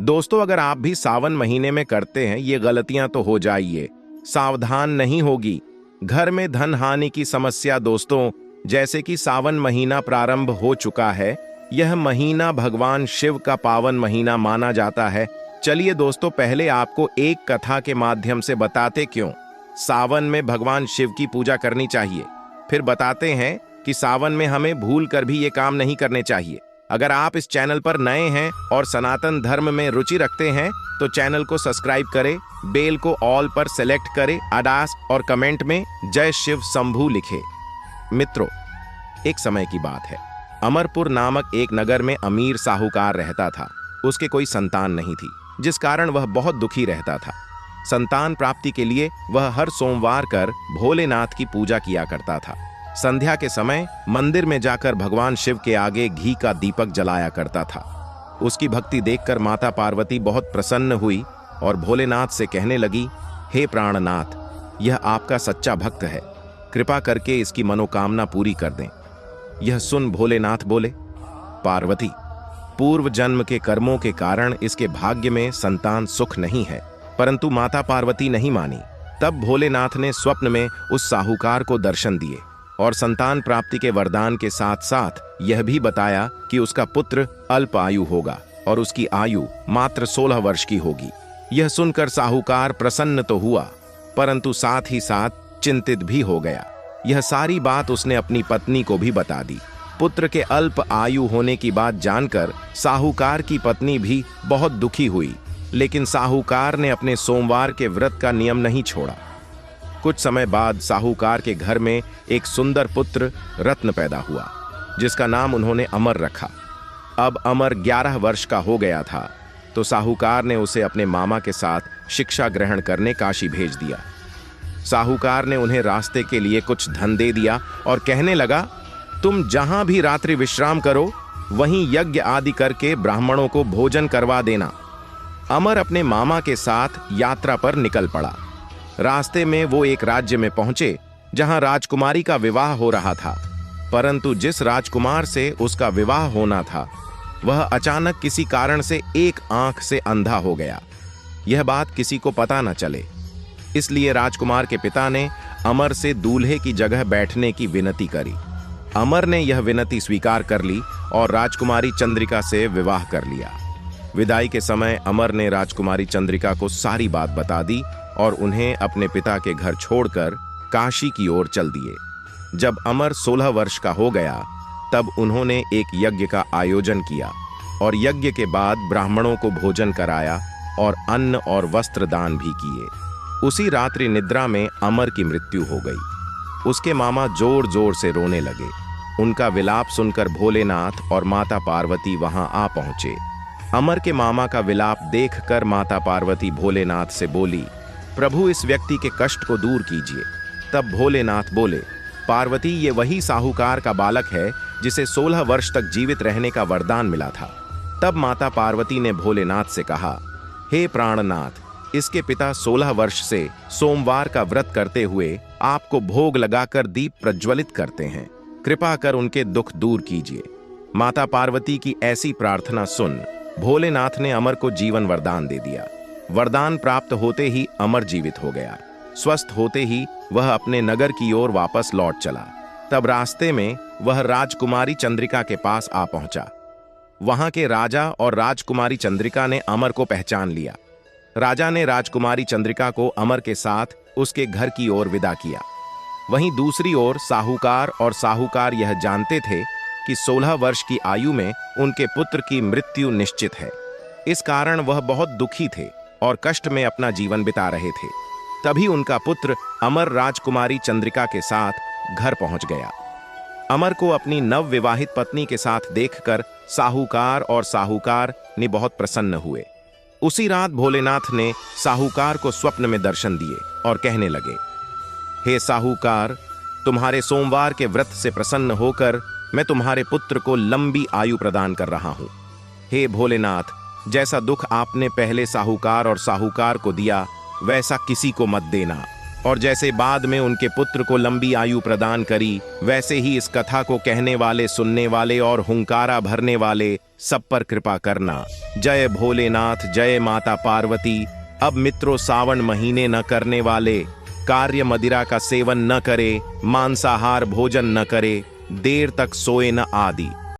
दोस्तों, अगर आप भी सावन महीने में करते हैं ये गलतियां तो हो जाइए, सावधान नहीं होगी। घर में धन हानि की समस्या। दोस्तों, जैसे कि सावन महीना प्रारंभ हो चुका है, यह महीना भगवान शिव का पावन महीना माना जाता है। चलिए दोस्तों, पहले आपको एक कथा के माध्यम से बताते क्यों सावन में भगवान शिव की पूजा करनी चाहिए। फिर बताते हैं कि सावन में हमें भूल कर भी ये काम नहीं करने चाहिए। अगर आप इस चैनल पर नए हैं और सनातन धर्म में रुचि रखते हैं तो चैनल को सब्सक्राइब करें, बेल को ऑल पर सेलेक्ट करें, अडास और कमेंट में जय शिव शंभू लिखें। मित्रों, एक समय की बात है। अमरपुर नामक एक नगर में अमीर साहूकार रहता था। उसके कोई संतान नहीं थी, जिस कारण वह बहुत दुखी रहता था। संतान प्राप्ति के लिए वह हर सोमवार कर भोलेनाथ की पूजा किया करता था। संध्या के समय मंदिर में जाकर भगवान शिव के आगे घी का दीपक जलाया करता था। उसकी भक्ति देखकर माता पार्वती बहुत प्रसन्न हुई और भोलेनाथ से कहने लगी, हे प्राणनाथ, यह आपका सच्चा भक्त है, कृपा करके इसकी मनोकामना पूरी कर दें। यह सुन भोलेनाथ बोले, पार्वती, पूर्व जन्म के कर्मों के कारण इसके भाग्य में संतान सुख नहीं है। परंतु माता पार्वती नहीं मानी। तब भोलेनाथ ने स्वप्न में उस साहूकार को दर्शन दिए और संतान प्राप्ति के वरदान के साथ साथ यह भी बताया कि उसका पुत्र अल्प आयु होगा और उसकी आयु मात्र 16 वर्ष की होगी। यह सुनकर साहूकार प्रसन्न तो हुआ, परंतु साथ ही साथ चिंतित भी हो गया। यह सारी बात उसने अपनी पत्नी को भी बता दी। पुत्र के अल्प आयु होने की बात जानकर साहूकार की पत्नी भी बहुत दुखी हुई, लेकिन साहूकार ने अपने सोमवार के व्रत का नियम नहीं छोड़ा। कुछ समय बाद साहूकार के घर में एक सुंदर पुत्र रत्न पैदा हुआ, जिसका नाम उन्होंने अमर रखा। अब अमर 11 वर्ष का हो गया था तो साहूकार ने उसे अपने मामा के साथ शिक्षा ग्रहण करने काशी भेज दिया। साहूकार ने उन्हें रास्ते के लिए कुछ धन दे दिया और कहने लगा, तुम जहां भी रात्रि विश्राम करो वहीं यज्ञ आदि करके ब्राह्मणों को भोजन करवा देना। अमर अपने मामा के साथ यात्रा पर निकल पड़ा। रास्ते में वो एक राज्य में पहुंचे जहां राजकुमारी का विवाह हो रहा था, परंतु जिस राजकुमार से उसका विवाह होना था वह अचानक किसी कारण से एक आंख से अंधा हो गया। यह बात किसी को पता न चले, इसलिए राजकुमार के पिता ने अमर से दूल्हे की जगह बैठने की विनती करी। अमर ने यह विनती स्वीकार कर ली और राजकुमारी चंद्रिका से विवाह कर लिया। विदाई के समय अमर ने राजकुमारी चंद्रिका को सारी बात बता दी और उन्हें अपने पिता के घर छोड़कर काशी की ओर चल दिए। जब अमर 16 वर्ष का हो गया तब उन्होंने एक यज्ञ का आयोजन किया और यज्ञ के बाद ब्राह्मणों को भोजन कराया और अन्न और वस्त्र दान भी किए। उसी रात्रि निद्रा में अमर की मृत्यु हो गई। उसके मामा जोर जोर से रोने लगे। उनका विलाप सुनकर भोलेनाथ और माता पार्वती वहां आ पहुंचे। अमर के मामा का विलाप देखकर माता पार्वती भोलेनाथ से बोली, प्रभु, इस व्यक्ति के कष्ट को दूर कीजिए। तब भोलेनाथ बोले, पार्वती, ये वही साहूकार का बालक है जिसे 16 वर्ष तक जीवित रहने का वरदान मिला था। तब माता पार्वती ने भोलेनाथ से कहा, हे प्राणनाथ, इसके पिता 16 वर्ष से सोमवार का व्रत करते हुए आपको भोग लगाकर दीप प्रज्वलित करते हैं। कृपा कर उनके दुख दूर कीजिए। माता पार्वती की ऐसी प्रार्थना सुन भोलेनाथ ने अमर को जीवन वरदान दे दिया। वरदान प्राप्त होते ही अमर जीवित हो गया। स्वस्थ होते ही वह अपने नगर की ओर वापस लौट चला। तब रास्ते में वह राजकुमारी चंद्रिका के पास आ पहुंचा। वहां के राजा और राजकुमारी चंद्रिका ने अमर को पहचान लिया। राजा ने राजकुमारी चंद्रिका को अमर के साथ उसके घर की ओर विदा किया। वहीं दूसरी ओर साहूकार यह जानते थे कि 16 वर्ष की आयु में उनके पुत्र की मृत्यु निश्चित है। इस कारण वह बहुत दुखी थे और कष्ट में अपना जीवन बिता रहे थे। तभी उनका पुत्र अमर राजकुमारी चंद्रिका के साथ घर पहुंच गया। अमर को अपनी नवविवाहित पत्नी के साथ देखकर साहूकार ने बहुत प्रसन्न हुए। उसी रात भोलेनाथ ने साहूकार को स्वप्न में दर्शन दिए और कहने लगे, हे साहूकार, तुम्हारे सोमवार के व्रत से प्रसन्न होकर मैं तुम्हारे पुत्र को लंबी आयु प्रदान कर रहा हूं। हे भोलेनाथ, जैसा दुख आपने पहले साहूकार को दिया वैसा किसी को मत देना। और जैसे बाद में उनके पुत्र को लंबी आयु प्रदान करी, वैसे ही इस कथा को कहने वाले, सुनने वाले और हुंकारा भरने वाले सब पर कृपा करना। जय भोलेनाथ, जय माता पार्वती। अब मित्रों, सावन महीने न करने वाले कार्य मदिरा का सेवन न करे, मांसाहार भोजन न करे, देर तक सोए न आदि।